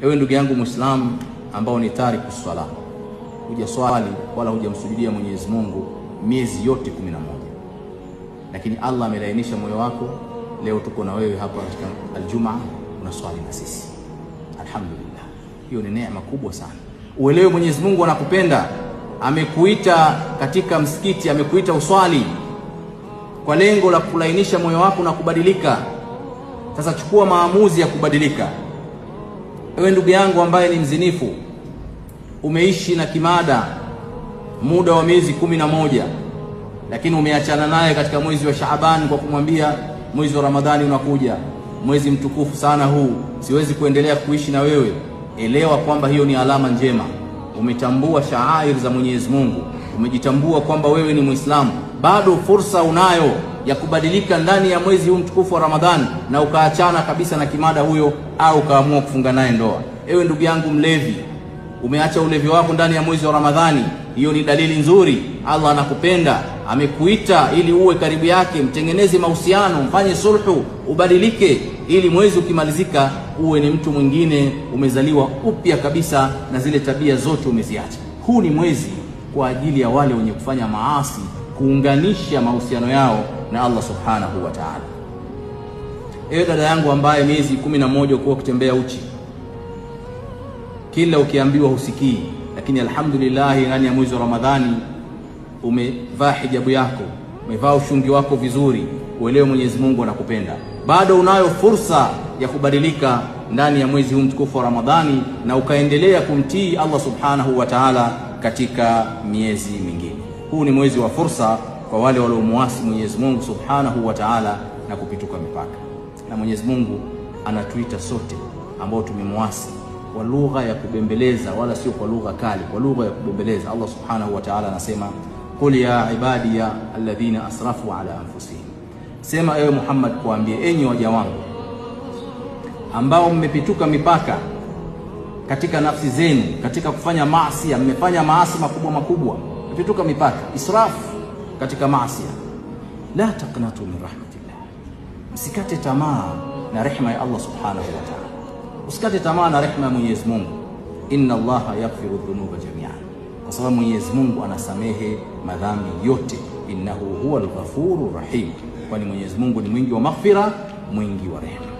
Ewe ndugu yangu Muislamu ambao ni tariku swala, hujaswali wala hujamsujudia Mwenyezi Mungu miezi yote 11, lakini Allah amelainisha moyo wako, leo tuko na wewe hapa katika Aljumaa unaswali na sisi. Alhamdulillah, hiyo ni neema kubwa sana. Uelewe Mwenyezi Mungu anakupenda, amekuita katika msikiti, amekuita uswali kwa lengo la kulainisha moyo wako na kubadilika. Sasa chukua maamuzi ya kubadilika. Ewe ndugu yangu ambaye ni mzinifu, umeishi na kimada muda wa miezi 11, lakini umeachana naye katika mwezi wa Shaaban kwa kumwambia mwezi wa Ramadhani unakuja, mwezi mtukufu sana huu, siwezi kuendelea kuishi na wewe. Elewa kwamba hiyo ni alama njema. Umetambua shaair za Mwenyezi Mungu, umejitambua kwamba wewe ni Muislamu. Bado fursa unayo ya kubadilika ndani ya mwezi huu mtukufu wa Ramadhani na ukaachana kabisa na kimada huyo, au ukaamua kufunga naye ndoa. Ewe ndugu yangu mlevi, umeacha ulevi wako ndani ya mwezi wa Ramadhani, hiyo ni dalili nzuri. Allah anakupenda, amekuita ili uwe karibu yake, mtengeneze mahusiano, mfanye sulhu, ubadilike, ili mwezi ukimalizika uwe ni mtu mwingine, umezaliwa upya kabisa na zile tabia zote umeziacha. Huu ni mwezi kwa ajili ya wale wenye kufanya maasi, kuunganisha mahusiano yao na Allah subhanahu wa ta'ala. Ewe dada yangu ambaye miezi 11 kwa kutembea uchi, kila ukiambiwa husikii, lakini alhamdulillah ndani ya mwezi wa Ramadhani umevaa hijabu yako, umevaa ushungi wako vizuri, uelewe Mwenyezi Mungu anakupenda. Bado unayo fursa ya kubadilika ndani ya mwezi huu mtukufu wa Ramadhani na ukaendelea kumtii Allah subhanahu wa ta'ala katika miezi mingine. Huu ni mwezi wa fursa kwa wale waliomuasi Mwenyezi Mungu subhanahu wa ta'ala na kupituka mipaka. Na Mwenyezi Mungu anatuita sote ambao tumemuasi kwa lugha ya kubembeleza, wala sio kwa lugha kali, kwa lugha ya kubembeleza. Allah subhanahu wa ta'ala anasema, qul ya ibadiya alladhina asrafu ala anfusihim, sema ewe Muhammad kuambie, enyi waja wangu ambao mmepituka mipaka katika nafsi zenu, katika kufanya maasi, mmefanya maasi makubwa, mmepituka mipaka, israf katika maasi, la taqnatu min rahmatillah, msikate tamaa na rehema ya Allah subhanahu wa ta'ala. Usikate tamaa na rehema ya Mwenyezi Mungu. Inna Allaha yaghfiru dhunuba jami'an, kwa sababu Mwenyezi Mungu anasamehe madhambi yote. Innahu huwal ghafurur rahim, kwani Mwenyezi Mungu ni mwingi wa maghfira, mwingi wa rehema.